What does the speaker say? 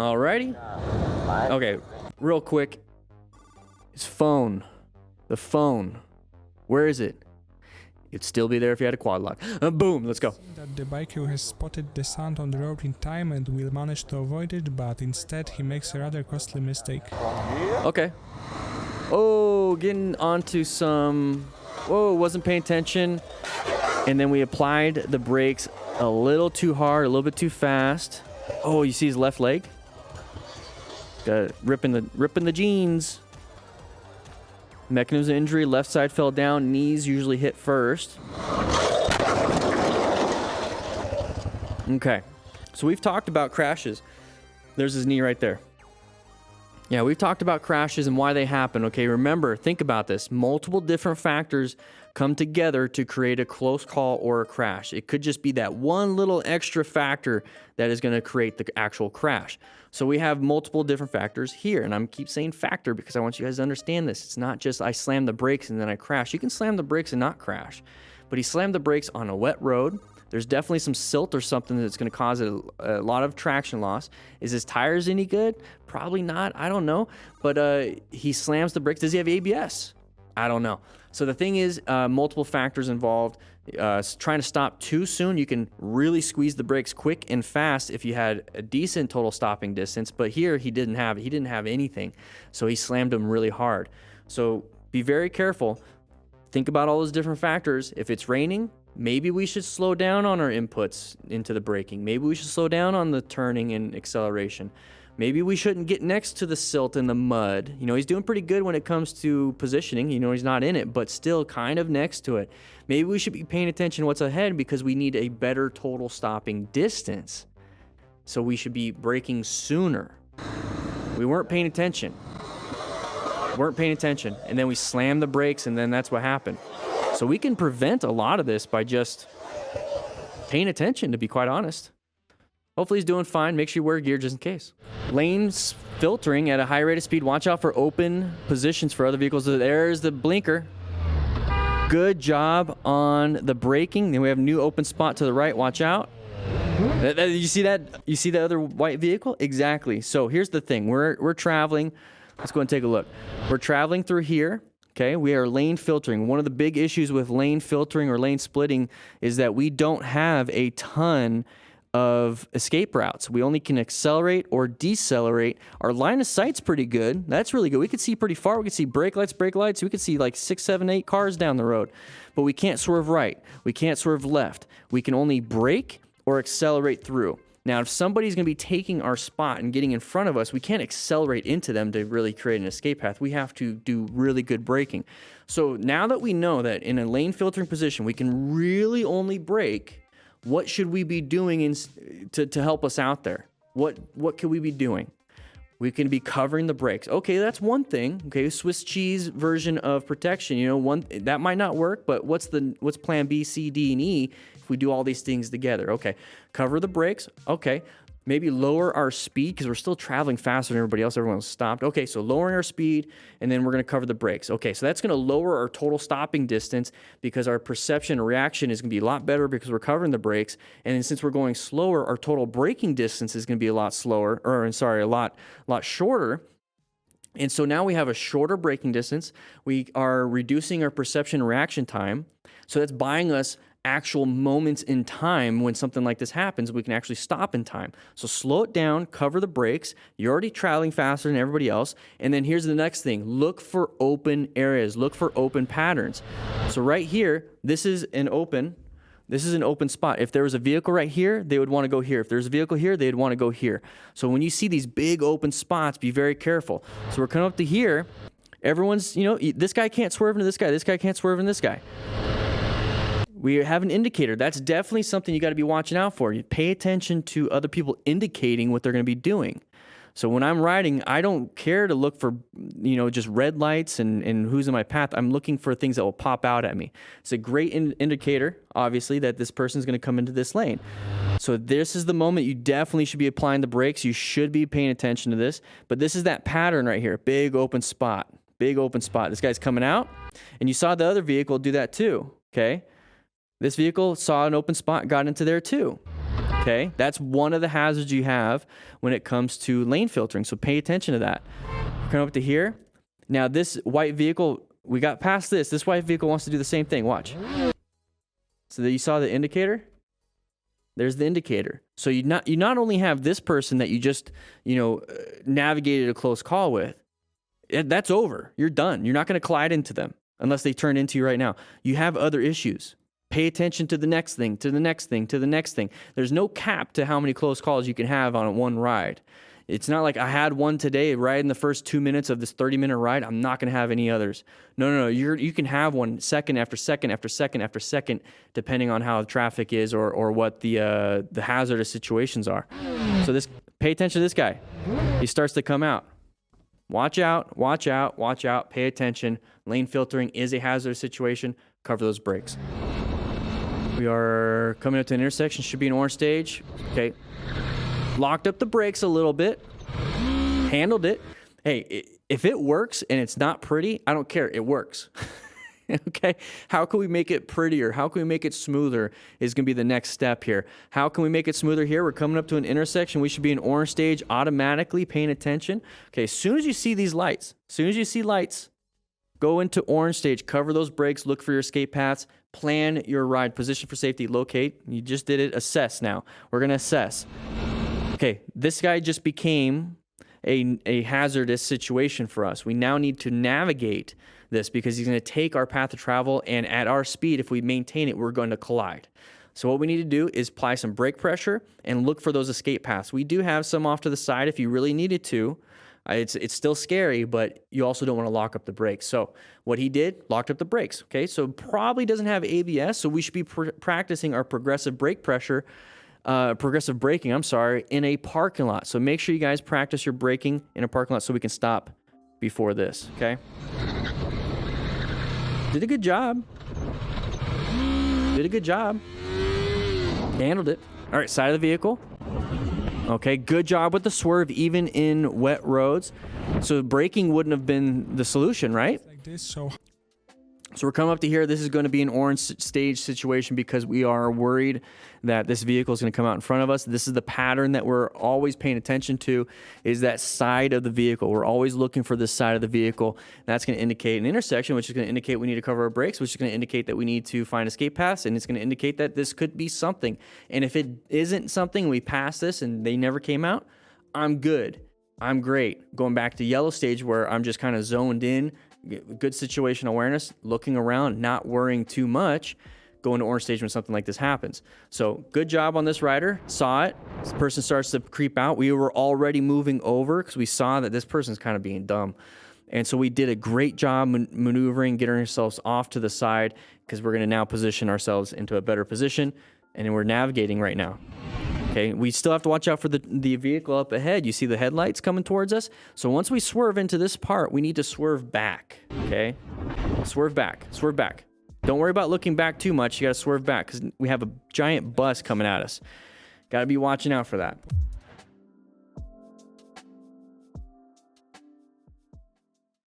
Alrighty. Okay, real quick. His phone. The phone. Where is it? It'd still be there if you had a quad lock. Boom, let's go. That the biker has spotted the sound on the road in time and will manage to avoid it, but instead he makes a rather costly mistake. Okay. Oh, getting onto some... Whoa, wasn't paying attention. And then we applied the brakes a little too hard, a little bit too fast. Oh, you see his left leg? Got ripping the jeans. Mechanism of injury, left side fell down, knees usually hit first. Okay, so we've talked about crashes. There's his knee right there. Yeah, we've talked about crashes and why they happen. Okay, remember, think about this. Multiple different factors come together to create a close call or a crash. It could just be that one little extra factor that is going to create the actual crash. So we have multiple different factors here, and I'm keep saying factor because I want you guys to understand this. It's not just I slam the brakes and then I crash. You can slam the brakes and not crash, but he slammed the brakes on a wet road. There's definitely some silt or something that's going to cause a lot of traction loss. Is his tires any good? Probably not. I don't know. But he slams the brakes. Does he have ABS? I don't know. So the thing is, multiple factors involved. Trying to stop too soon, you can really squeeze the brakes quick and fast if you had a decent total stopping distance. But here he didn't have anything, so he slammed them really hard. So be very careful. Think about all those different factors. If it's raining, maybe we should slow down on our inputs into the braking. Maybe we should slow down on the turning and acceleration. Maybe we shouldn't get next to the silt and the mud. You know, he's doing pretty good when it comes to positioning. You know, he's not in it, but still kind of next to it. Maybe we should be paying attention to what's ahead because we need a better total stopping distance. So we should be braking sooner. We weren't paying attention. And then we slammed the brakes, and then that's what happened. So we can prevent a lot of this by just paying attention, to be quite honest. Hopefully he's doing fine. Make sure you wear gear just in case. Lanes filtering at a high rate of speed. Watch out for open positions for other vehicles. There's the blinker. Good job on the braking. Then we have a new open spot to the right. Watch out. You see that? You see the other white vehicle? Exactly. So here's the thing. We're traveling. Let's go and take a look. We're traveling through here. Okay, we are lane filtering. One of the big issues with lane filtering or lane splitting is that we don't have a ton of escape routes. We only can accelerate or decelerate. Our line of sight's pretty good. That's really good. We could see pretty far. We could see brake lights. We could see like 6, 7, 8 cars down the road. But we can't swerve right. We can't swerve left. We can only brake or accelerate through. Now, if somebody's going to be taking our spot and getting in front of us, we can't accelerate into them to really create an escape path. We have to do really good braking. So now that we know that in a lane filtering position, we can really only brake, what should we be doing to help us out there? What can we be doing? We can be covering the brakes. Okay, that's one thing. Okay, Swiss cheese version of protection. You know, that might not work, but what's plan B, C, D, and E if we do all these things together? Okay, cover the brakes. Okay, maybe lower our speed because we're still traveling faster than everybody else. Everyone's stopped. Okay, so lowering our speed, and then we're going to cover the brakes. Okay, so that's going to lower our total stopping distance because our perception and reaction is going to be a lot better because we're covering the brakes. And then since we're going slower, our total braking distance is going to be a lot shorter. And so now we have a shorter braking distance. We are reducing our perception and reaction time. So that's buying us actual moments in time when something like this happens. We can actually stop in time. So slow it down, cover the brakes. You're already traveling faster than everybody else. And then here's the next thing. Look for open areas. Look for open patterns. So right here, this is an open spot. If there was a vehicle right here, they would want to go here. If there's a vehicle here, they'd want to go here. So when you see these big open spots, be very careful. So we're coming up to here. Everyone's, this guy can't swerve into this guy. This guy can't swerve into this guy. We have an indicator. That's definitely something you got to be watching out for. You pay attention to other people indicating what they're going to be doing. So when I'm riding, I don't care to look for, just red lights and who's in my path. I'm looking for things that will pop out at me. It's a great indicator, obviously, that this person's going to come into this lane. So this is the moment you definitely should be applying the brakes. You should be paying attention to this. But this is that pattern right here. Big open spot. This guy's coming out. And you saw the other vehicle do that too, okay? This vehicle saw an open spot, got into there too. Okay, that's one of the hazards you have when it comes to lane filtering. So pay attention to that. Come up to here. Now this white vehicle, we got past this. This white vehicle wants to do the same thing. Watch. So that you saw the indicator. There's the indicator. So you not only have this person that you just navigated a close call with. That's over. You're done. You're not going to collide into them unless they turn into you right now. You have other issues. Pay attention to the next thing, to the next thing, to the next thing. There's no cap to how many close calls you can have on one ride. It's not like I had one today right in the first 2 minutes of this 30-minute ride. I'm not going to have any others. No. You can have one second after second after second after second, depending on how the traffic is or what the hazardous situations are. So pay attention to this guy. He starts to come out. Watch out, watch out, watch out. Pay attention. Lane filtering is a hazardous situation. Cover those brakes. We are coming up to an intersection. Should be an orange stage. Okay. Locked up the brakes a little bit. Handled it. Hey, if it works and it's not pretty, I don't care. It works. Okay. How can we make it prettier? How can we make it smoother is going to be the next step here. How can we make it smoother here? We're coming up to an intersection. We should be in orange stage automatically paying attention. Okay. As soon as you see these lights, go into orange stage, cover those brakes, look for your escape paths, plan your ride, position for safety, locate. You just did it. Assess now. We're going to assess. Okay. This guy just became a hazardous situation for us. We now need to navigate this because he's going to take our path of travel, and at our speed, if we maintain it, we're going to collide. So what we need to do is apply some brake pressure and look for those escape paths. We do have some off to the side if you really needed to. It's still scary, but you also don't want to lock up the brakes. So what he did, locked up the brakes. Okay, so probably doesn't have ABS, so we should be practicing our progressive braking, in a parking lot. So make sure you guys practice your braking in a parking lot so we can stop before this, okay? Did a good job. Handled it. All right, side of the vehicle. Okay, good job with the swerve, even in wet roads. So braking wouldn't have been the solution, right? Like this, so we're coming up to here. This is going to be an orange stage situation because we are worried that this vehicle is going to come out in front of us. This is the pattern that we're always paying attention to, is that side of the vehicle. We're always looking for this side of the vehicle. That's going to indicate an intersection, which is going to indicate we need to cover our brakes, which is going to indicate that we need to find escape paths, and it's going to indicate that this could be something. And if it isn't something, we pass this and they never came out, I'm good. I'm great. Going back to yellow stage where I'm just kind of zoned in, good situation awareness, looking around, not worrying too much, going to orange stage when something like this happens. So good job on this rider. Saw it. This person starts to creep out. We were already moving over because we saw that this person's kind of being dumb. And so we did a great job maneuvering, getting ourselves off to the side because we're going to now position ourselves into a better position. And we're navigating right now. Okay, we still have to watch out for the vehicle up ahead. You see the headlights coming towards us? So once we swerve into this part, we need to swerve back, okay? Swerve back. Don't worry about looking back too much. You got to swerve back because we have a giant bus coming at us. Got to be watching out for that.